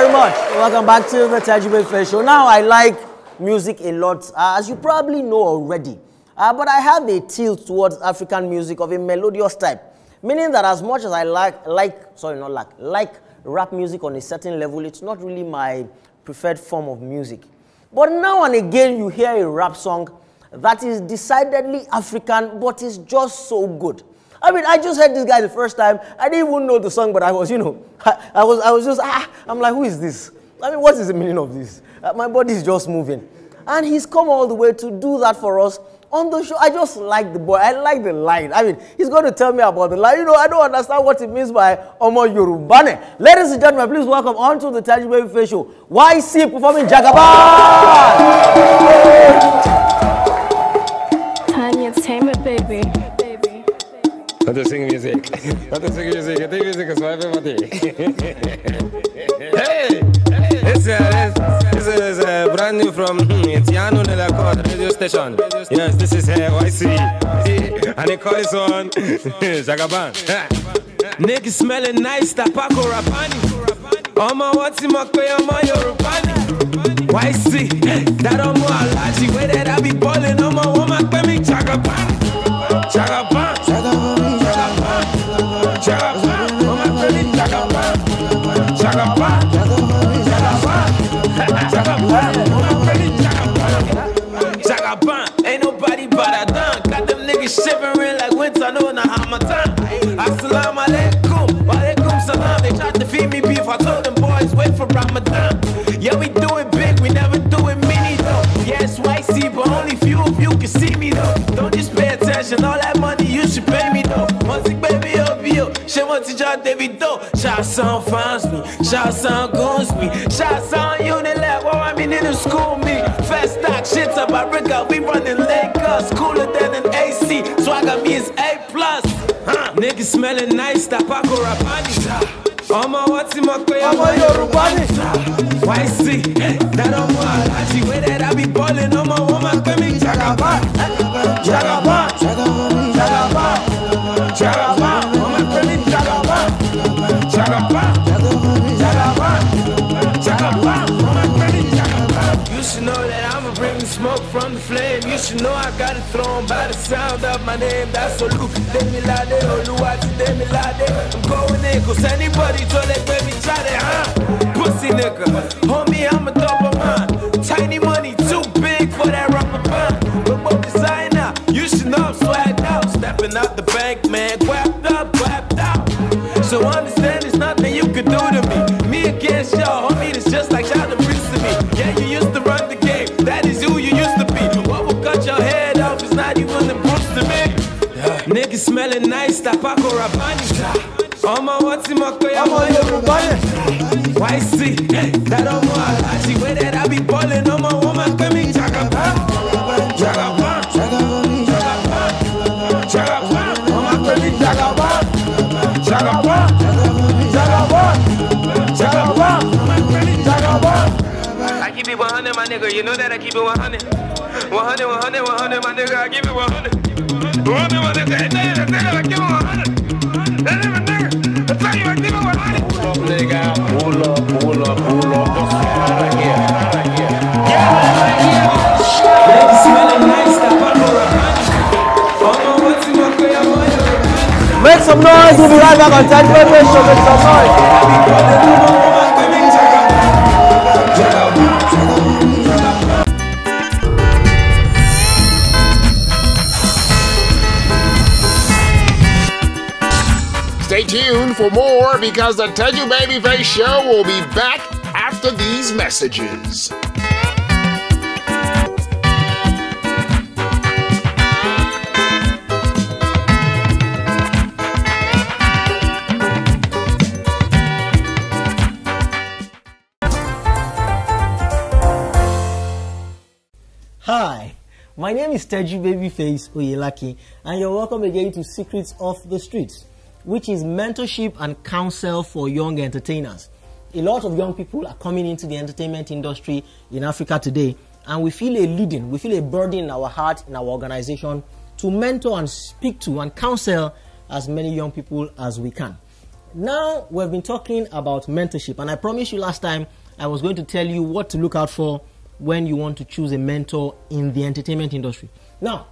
very much. Welcome back to the Teju Babyface show. Now, I like music a lot, as you probably know already. But I have a tilt towards African music of a melodious type. Meaning that as much as I like rap music on a certain level, it's not really my preferred form of music. But now and again, you hear a rap song that is decidedly African, but is just so good. I mean, I just heard this guy the first time. I didn't even know the song, but I was, I was just, I'm like, who is this? I mean, what is the meaning of this? My body is just moving. And he's come all the way to do that for us on the show. I just like the boy. I like the line. I mean, he's going to tell me about the line. I don't understand what it means by Omo Yorubane. Ladies and gentlemen, please welcome onto the Teju Babyface show, Ycee performing Jagaban. Tiny entertainment, baby. How to sing music? How to sing music? I think music is my everybody. Hey! This is brand new from Ycee radio station. Yes, this is Ycee. And they call this one Jagaban. Niggas smelling nice, Tapako Rapani. Oma wati makwe, Oma Yorubani. Ycee, that Oma Alaji, where that I be balling, Oma woman, me Jagaban. Jagaban. Jagaban, Oma baby Jagaban. Jagaban. Jagaban, ain't nobody but I done. Got them niggas shivering like winter, no, na Hamatan. Assalamu alaikum, wa alaikum salam. They tried to feed me beef, I told them boys, wait for Ramadan. Yeah, we do it big, we never do it mini though. Yeah, it's Ycee, but only few of you can see me though. Don't just pay attention, all that money you should pay me though. Once it baby up you, she wants to join David though. Shots on finds me, shots on goons me, shots on Unilag, well I mean in the school me. Fast stock, shit's about Riga, we running Lakers, cooler than an AC, swagger me is A+. Niggas smelling nice, Tapako Rapani. Oma wati makwe, Oma Yorubani. Ycee, that Oma Alaji, where that I be balling, Oma woman, me Jagaban. Jagaban, Jagaban, Jagaban, Oma me Jagaban. Jagaban, Jagaban, Jagaban, Oma me Jagaban. You should know that I'ma bring the smoke from the flame. You should know I got it thrown by the sound of my name. That's so Luke, Demilade, Oluwati, Demilade. I'm going in, cause anybody told that baby try that, huh? Pussy nigga, homie, I'm a double man. Tiny money, too big for that rubber band. But what designer, you should know I'm swagged out. Stepping out the bank, man, whapped up. So understand there's nothing you can do to me. Me against y'all, homie, it's just like y'all the priest to me. Yeah, you used to run the game, that is who you used to be. What will cut your head off is not even the bruise to me. Niggas smelling nice, Tapako Rapani. Oma wati makwe, Oma Yorubani. Ycee, that Oma Alaji, where that I be balling, Oma woman, me Jagaban. Jagaban, Jagaban, Jagaban, Oma me Jagaban. Jagaban, Jagaban, Jagaban, Jagaban. I keep it 100, my nigga. You know that I keep it 100. 100, 100, 100, my nigga. I keep it 100. 100, my nigga. I keep it 100. That's it, my nigga. I tell you, I keep it 100. Pull up, nigga. Pull up. Don't stand right here. Niggas smelling nice. Make some noise, we'll be right back on Teju Babyface show. Make some noise. Stay tuned for more because the Teju Babyface show will be back after these messages. Hi, my name is Teju Babyface Oyelaki, and you're welcome again to Secrets of the Streets, which is mentorship and counsel for young entertainers. A lot of young people are coming into the entertainment industry in Africa today, and we feel a leading, we feel a burden in our heart, in our organization, to mentor and speak to and counsel as many young people as we can. Now we've been talking about mentorship, and I promised you last time I was going to tell you what to look out for when you want to choose a mentor in the entertainment industry. Now,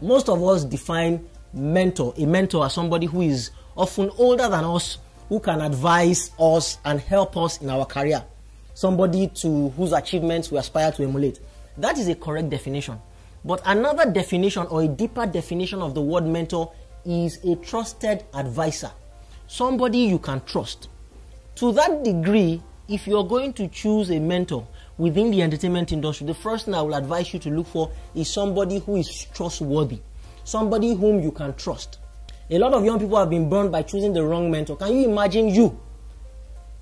most of us define a mentor as somebody who is often older than us, who can advise us and help us in our career. Somebody whose achievements we aspire to emulate. That is a correct definition. But another definition, or a deeper definition of the word mentor, is a trusted advisor. Somebody you can trust. To that degree, if you're going to choose a mentor within the entertainment industry, the first thing I will advise you to look for is somebody who is trustworthy. Somebody whom you can trust. A lot of young people have been burned by choosing the wrong mentor. Can you imagine you,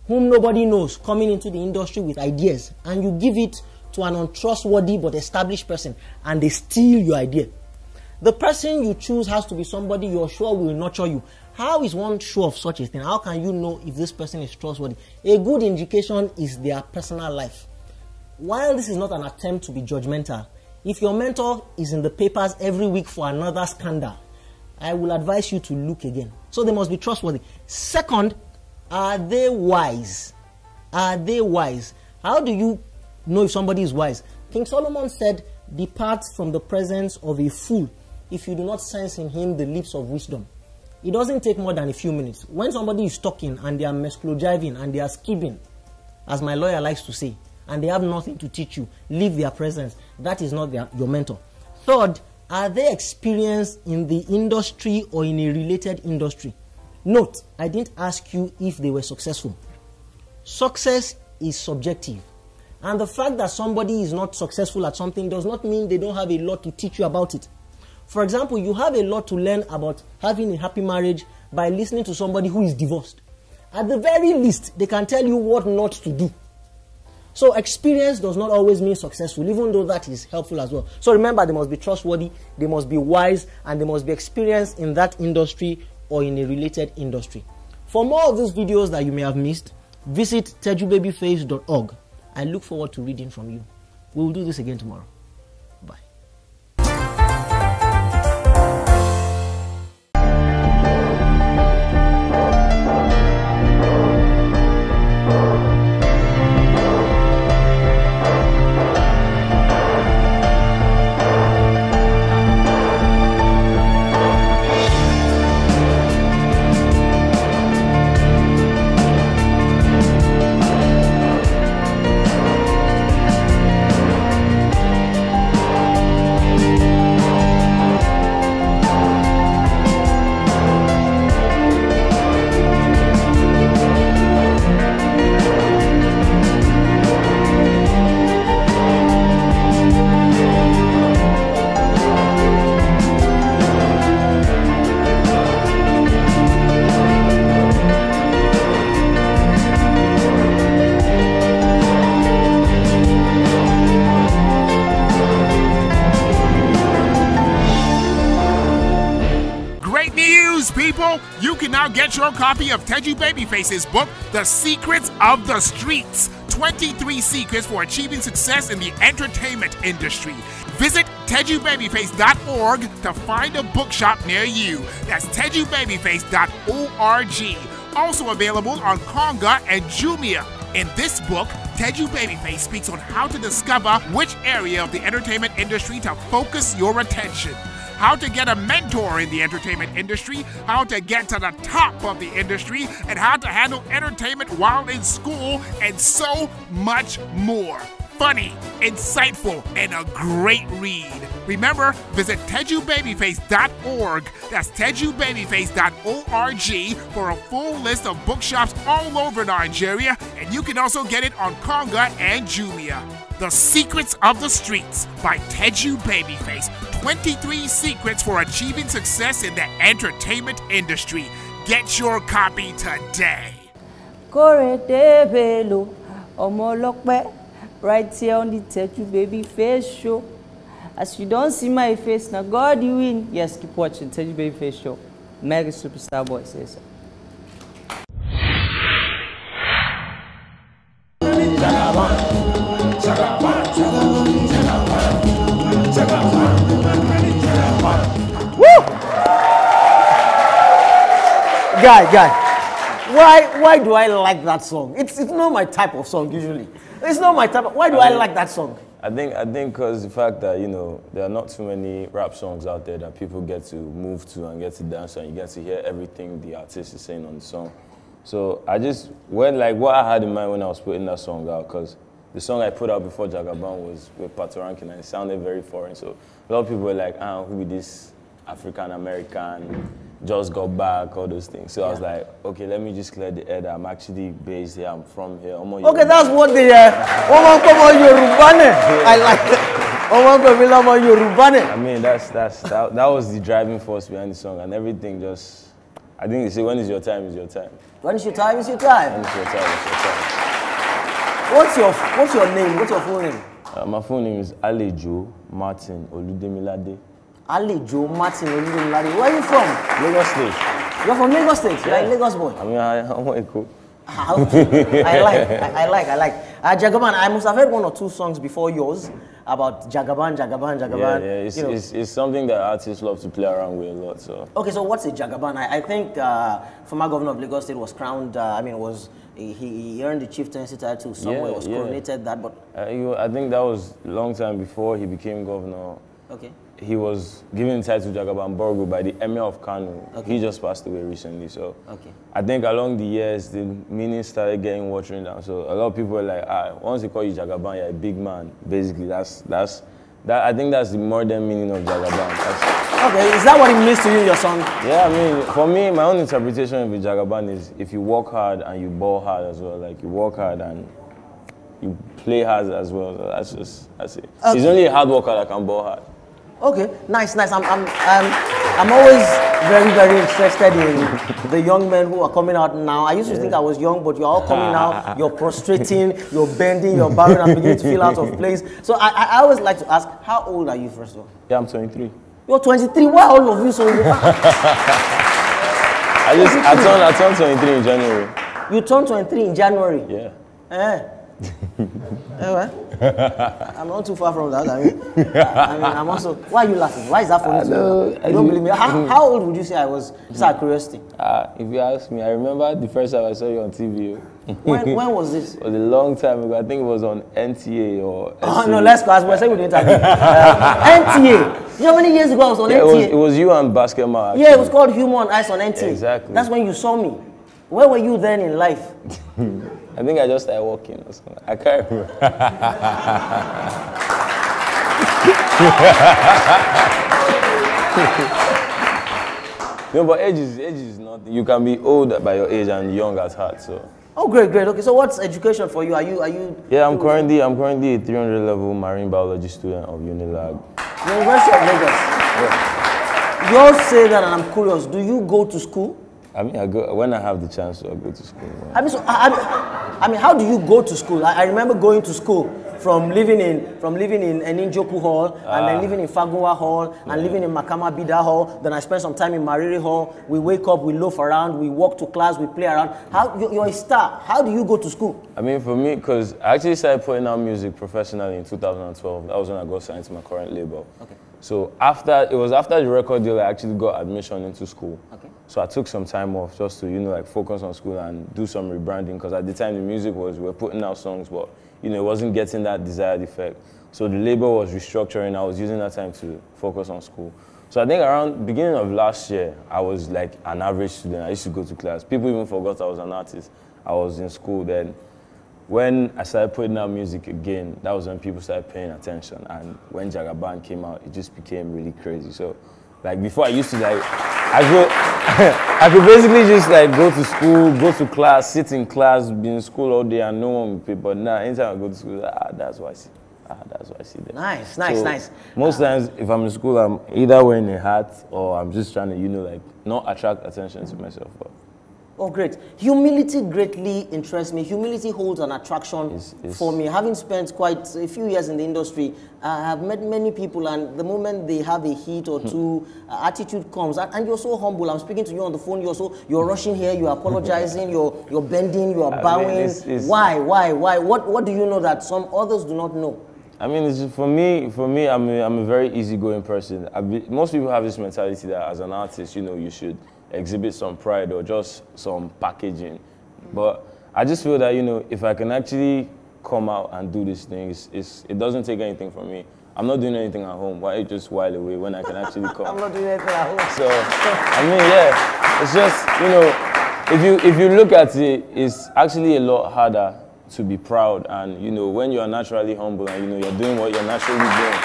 whom nobody knows, coming into the industry with ideas, and you give it to an untrustworthy but established person, and they steal your idea? The person you choose has to be somebody you're sure will nurture you. How is one sure of such a thing? How can you know if this person is trustworthy? A good indication is their personal life. While this is not an attempt to be judgmental, if your mentor is in the papers every week for another scandal, I will advise you to look again. So they must be trustworthy. Second, are they wise? Are they wise? How do you know if somebody is wise? King Solomon said, "Depart from the presence of a fool if you do not sense in him the lips of wisdom." It doesn't take more than a few minutes. When somebody is talking and they are mesclojiving and they are skipping, as my lawyer likes to say, and they have nothing to teach you, leave their presence. That is not your mentor. Third, are they experienced in the industry or in a related industry? Note, I didn't ask you if they were successful. Success is subjective. And the fact that somebody is not successful at something does not mean they don't have a lot to teach you about it. For example, you have a lot to learn about having a happy marriage by listening to somebody who is divorced. At the very least, they can tell you what not to do. So experience does not always mean successful, even though that is helpful as well. So remember, they must be trustworthy, they must be wise, and they must be experienced in that industry or in a related industry. For more of these videos that you may have missed, visit tejubabyface.org. I look forward to reading from you. We will do this again tomorrow. Bye. People, you can now get your copy of Teju Babyface's book, The Secrets of the Streets, 23 Secrets for Achieving Success in the Entertainment Industry. Visit tejubabyface.org to find a bookshop near you. That's tejubabyface.org. Also available on Konga and Jumia. In this book, Teju Babyface speaks on how to discover which area of the entertainment industry to focus your attention, how to get a mentor in the entertainment industry, how to get to the top of the industry, and how to handle entertainment while in school, and so much more. Funny, insightful, and a great read. Remember, visit tejubabyface.org. That's tejubabyface.org for a full list of bookshops all over Nigeria, and you can also get it on Konga and Jumia. The Secrets of the Streets by Teju Babyface. 23 Secrets for Achieving Success in the Entertainment Industry. Get your copy today. Right here on the Teju Babyface show. As you don't see my face, now God you win. Yes, keep watching Teju Babyface show. Mega Superstar Boy says so. Guy. Why do I like that song? It's not my type of song usually. It's not my type of, why do I like that song? I think because the fact that, you know, there are not too many rap songs out there that people get to move to and get to dance to, and you get to hear everything the artist is saying on the song. So I just went like what I had in mind when I was putting that song out, because the song I put out before Jagaban was with Patoranking and it sounded very foreign. So a lot of people were like, who is this African American, just got back, all those things. So I was like, okay, let me just clear the air that I'm actually based here, I'm from here. Okay, that's what the I like it. I mean, that was the driving force behind the song, and everything just, I think they say when is your time is your time. When is your time is your time. When is your time is your time. What's your name? What's your full name? My full name is Alejo Martin Oludemilade. Alejo Martin Oludemilade. Where are you from? Lagos State. You're from Lagos State? You're a Lagos boy? I mean, I'm Eko. I like. Jagaban, I must have heard one or two songs before yours about Jagaban. Yeah, it's something that artists love to play around with a lot. So. Okay, so what's a Jagaban? I think former governor of Lagos State was crowned. He earned the chieftaincy title somewhere. Was coronated that, but I think that was a long time before he became governor. Okay. He was given the title Jagaban Borgo by the Emir of Kano. Okay. He just passed away recently, so I think along the years the meaning started getting watering down. So a lot of people were like, once they call you Jagaban, you're a big man. Basically, that's I think that's the modern meaning of Jagaban. Okay, is that what it means to you in your song? Yeah, I mean, for me, my own interpretation of Jagaban is if you work hard and you ball hard as well. Like you work hard and you play hard as well. So that's it. Okay. It's only a hard worker that can ball hard. Okay, nice. I'm always very interested in the young men who are coming out now. I used to think I was young, but you're all coming out. You're prostrating, you're bending, you're bowing, and beginning to feel out of place. So I always like to ask, how old are you first of all? Yeah, I'm 23. You're 23. Why all of you so young? I turned 23 in January. You turned 23 in January? Yeah. Anyway, I'm not too far from that. I mean, I'm also. Why are you laughing? Why is that funny? You don't believe me. How old would you say I was? Just out of curiosity. If you ask me, I remember the first time I saw you on TV. When was this? It was a long time ago. I think it was on NTA or. Oh no, let's go. As we're saying with the interview. NTA. You know how many years ago I was on NTA? It was you and Basketball. Actually. Yeah, it was called Humor on Ice on NTA. Yeah, exactly. That's when you saw me. Where were you then in life? I think I just started walking or something. I can't remember. No, but age is nothing. You can be old by your age and young at heart. So. Oh, great. Okay, so what's education for you? Are you? Yeah, I'm currently a 300 level marine biology student of Unilag. University of Lagos. Yeah. You all say that, and I'm curious. Do you go to school? I mean, I go when I have the chance to go to school. I mean, how do you go to school? I remember going to school from living in Eninjoku Hall, and then living in Fagunwa Hall, and living in Makama Bida Hall. Then I spent some time in Mariri Hall. We wake up, we loaf around, we walk to class, we play around. You're a star. How do you go to school? I mean, for me, because I actually started putting out music professionally in 2012. That was when I got signed to my current label. Okay. So after the record deal, I actually got admission into school. Okay. So I took some time off just to, focus on school and do some rebranding, because at the time the music we were putting out songs, but, it wasn't getting that desired effect. So the label was restructuring. I was using that time to focus on school. So I think around the beginning of last year, I was like an average student. I used to go to class. People even forgot I was an artist. I was in school then. When I started putting out music again, that was when people started paying attention. And when Jagaban came out, it just became really crazy. So, before I used to I could basically just go to school, go to class, sit in class, be in school all day, and no one would pay. But now, anytime I go to school, that's what I see. That's what I see there. Nice. Most times, if I'm in school, I'm either wearing a hat or I'm just trying to, not attract attention to myself. But oh, great. Humility greatly interests me. Humility holds an attraction for me. Having spent quite a few years in the industry, I have met many people, and the moment they have a hit or two, attitude comes, and you're so humble. I'm speaking to you on the phone, you're rushing here, you're apologizing, you're bending, you're bowing. Why? What do you know that some others do not know? I mean, it's just, for me, I'm a very easygoing person. Most people have this mentality that as an artist, you should exhibit some pride or just some packaging. But I just feel that, you know, if I can actually come out and do these things, it doesn't take anything from me. I'm not doing anything at home. Why just while away when I can actually come? I'm not doing anything at home. So, I mean, yeah, it's just, you know, if you look at it, it's actually a lot harder to be proud. And, you know, when you're naturally humble and, you know, you're doing what you're naturally doing.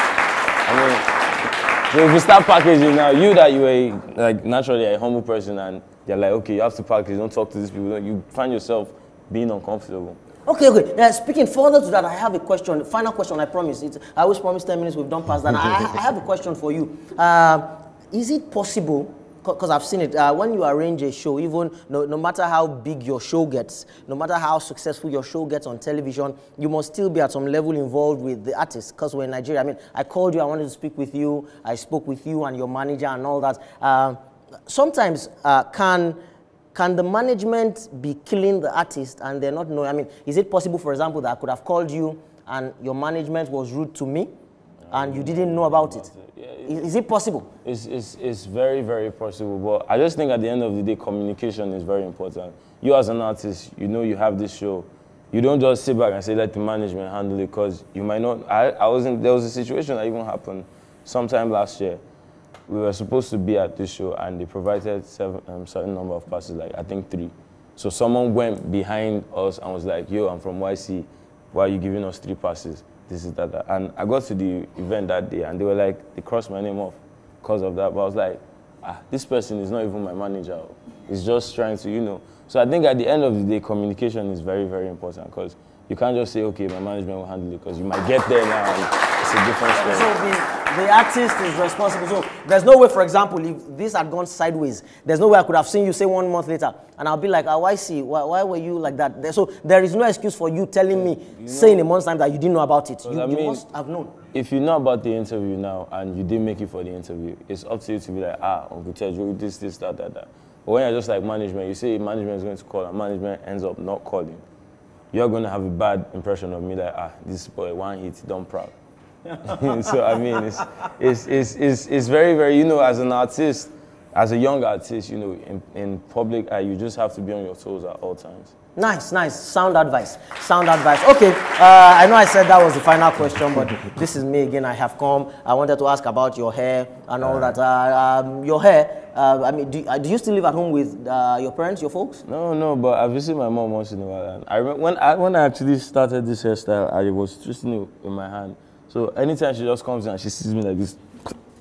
I mean, so if you start packaging now, you that you're like naturally a humble person and they're like, okay, you have to package, don't talk to these people, you find yourself being uncomfortable. Okay. Speaking further to that, I have a question. Final question, I promise. I always promise 10 minutes, we've done past that. I have a question for you. Is it possible, because I've seen it, when you arrange a show, even no matter how big your show gets, no matter how successful your show gets on television, you must still be at some level involved with the artist, because we're in Nigeria. I mean, I called you, I wanted to speak with you, I spoke with you and your manager and all that. Sometimes, can the management be killing the artist and they're not knowing? I mean, is it possible, for example, that I could have called you and your management was rude to me and you didn't know about it? Yeah, is it possible? It's very, very possible. But I just think at the end of the day, communication is very important. You as an artist, you know you have this show. You don't just sit back and say, let the management handle it, because you might not. There was a situation that even happened sometime last year. We were supposed to be at this show and they provided certain number of passes, like I think 3. So someone went behind us and was like, yo, I'm from Ycee, why are you giving us 3 passes? This is that. And I got to the event that day and they were like, they crossed my name off because of that. But I was like, this person is not even my manager. He's just trying to, you know. So I think at the end of the day, communication is very, very important, because you can't just say, okay, my management will handle it, because you might get there now and it's a different story. So the artist is responsible. So there's no way, for example, if this had gone sideways, there's no way I could have seen you say 1 month later and I'll be like, Ycee, why were you like that? So there is no excuse for you telling me, saying a month's time that you didn't know about it. You must have known. If you know about the interview now and you didn't make it for the interview, it's up to you to be like, Uncle Teju, this, that. But when you're just like management, you say management is going to call and management ends up not calling, you're going to have a bad impression of me, like, this boy, one hit, done proud. So, I mean, it's very, very, you know, as an artist, as a young artist, you know, in public, you just have to be on your toes at all times. Nice. Sound advice. Okay, I know I said that was the final question, but this is me again. I have come. I wanted to ask about your hair and all that. Your hair, I mean, do you still live at home with your parents, your folks? No, but I visit my mom once in a while. And I remember when I actually started this hairstyle, I was twisting it in my hand. So anytime she just comes in and she sees me like this.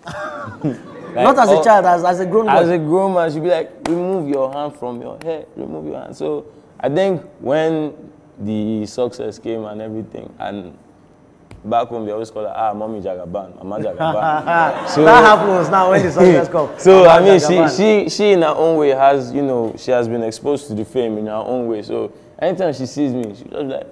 Like, not as a child, as a grown man. As a grown man, she'd be like, remove your hand from your hair, remove your hand. So I think when the success came and everything, and back home they always call her, Mommy Jagaban, Mama Jagaban. So that happens now when the success comes. So I mean, she in her own way has, you know, she has been exposed to the fame in her own way. So anytime she sees me, she's just like,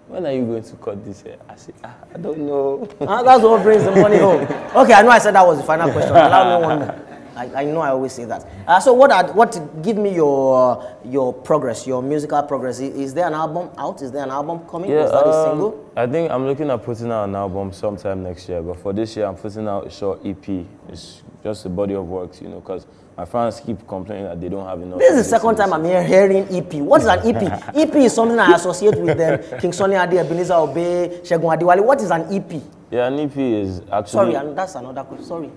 when are you going to cut this hair? I say, I don't know. That's what brings the money home. Okay, I know I said that was the final question. Allow me one more. I know I always say that. So what give me your progress, your musical progress? Is there an album out? Is there an album coming? Yeah, is that a single? I think I'm looking at putting out an album sometime next year. But for this year, I'm putting out a short EP. It's just a body of works, you know, because my fans keep complaining that they don't have enough. This is the second time I'm hearing EP. What is an EP? EP is something I associate with them. King Sunny Ade, Ebenezer Obey, Segun Adiwale. What is an EP? Yeah, an EP is actually... Sorry, and that's another question. Sorry.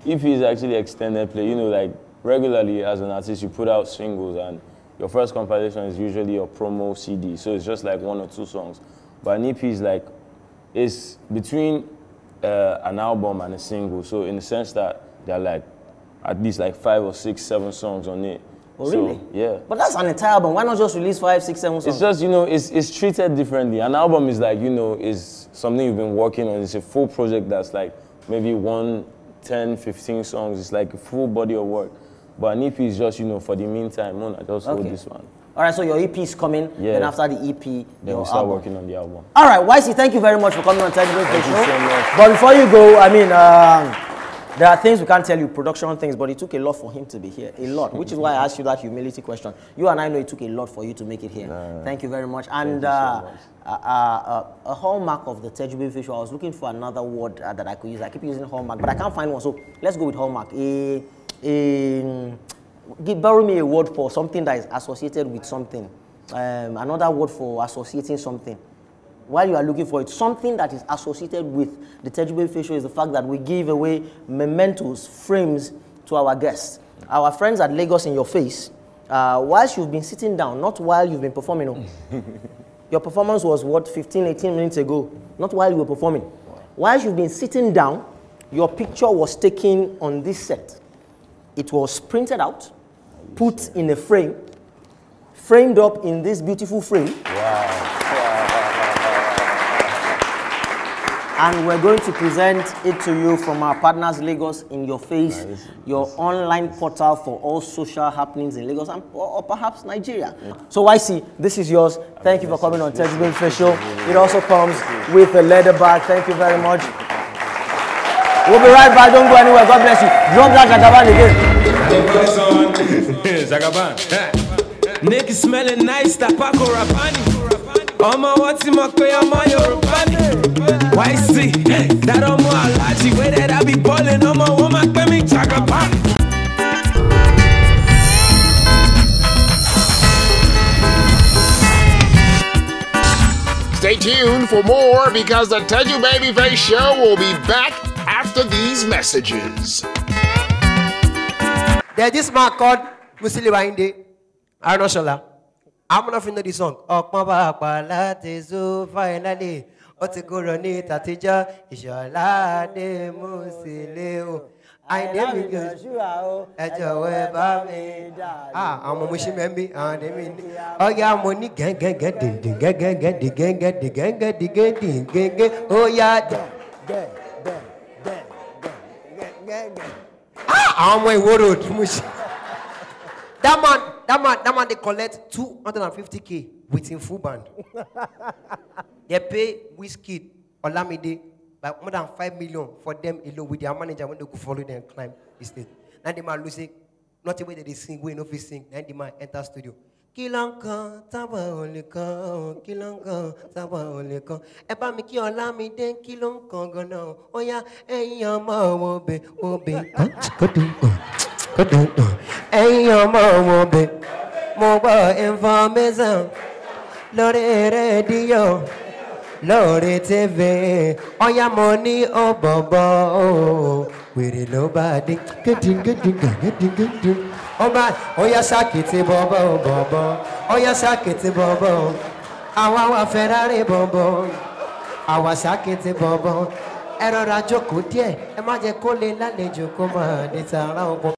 EP is actually extended play. You know, like regularly as an artist, you put out singles and your first compilation is usually your promo CD. So it's just like 1 or 2 songs. But an EP is like, it's between an album and a single. So in the sense that they're like, at least like 5 or 6, 7 songs on it. Oh, really? So, yeah. But that's an entire album. Why not just release 5, 6, 7 songs? It's just, you know, it's treated differently. An album is like, you know, is something you've been working on. It's a full project that's like maybe 1, 10, 15 songs. It's like a full body of work. But an EP is just, you know, for the meantime, I just hold this one. All right, so your EP is coming. Yeah. Then after the EP, then we'll start working on the album. All right, Ycee, thank you very much for coming on Teju Babyface Show. Thank you so much. But before you go, I mean, there are things we can't tell you, production things, but it took a lot for him to be here. A lot, which is why I asked you that humility question. You and I know it took a lot for you to make it here. Thank you very much. And a hallmark of the Teju Babyface Show, I was looking for another word that I could use. I keep using hallmark, but I can't find one. So let's go with hallmark. borrow me a word for something that is associated with something. Another word for associating something. While you are looking for it, something that is associated with the Teju Babyface show is the fact that we give away mementos, frames to our guests. Our friends at Lagos in Your Face, whilst you've been sitting down, not while you've been performing. Your performance was what, 15, 18 minutes ago, not while you were performing. Whilst you've been sitting down, your picture was taken on this set. It was printed out, put in a frame, framed up in this beautiful frame. Wow. And we're going to present it to you from our partners, Lagos in Your Face, your online portal for all social happenings in Lagos and, or perhaps Nigeria. So Ycee, this is yours. Thank you for coming on Teju Babyface Show. It also comes with a leather bag. Thank you very much. We'll be right back. Don't go anywhere. God bless you. Drop that Jagaban again. Jagaban. Nick is smelling nice. Tapako Rapani. Oma wati makwe oma Yorubani. Ycee, that omo alaji. Way that I be ballin', oma woman kwe me Jagaban. Stay tuned for more because the Teju Babyface Show will be back after these messages. There's this man called Musili Wainde. I don't know. I'm not know this song. Finally. Otikuroni Tatija Ishola de Musili. I never go. I'm a mushy member. Oh, yeah, money gang. Oh, yeah. I'm my world. That man, they collect 250K within full band. They pay Whiskey or Lamide like more than 5 million for them alone with their manager when they go follow them and climb the stage. Now the man losing, not the way that they sing, we know if they sing, then the man enter studio. Kilanka, taba olika, kilanka, taba olika. Eba miki Olamide, kilanka gana. Oya, eyama wobe, eyama wobe, moba information, lore radio. Lord TV, oya money oh baba oh, we nobody getting. Oya sakiti baba oh baba, oya sakiti baba, awa Ferrari baba, awa sakiti baba. Erora jókòó díẹ̀, ẹ má jẹ́ kó lè lálejò kó máa di tara oko.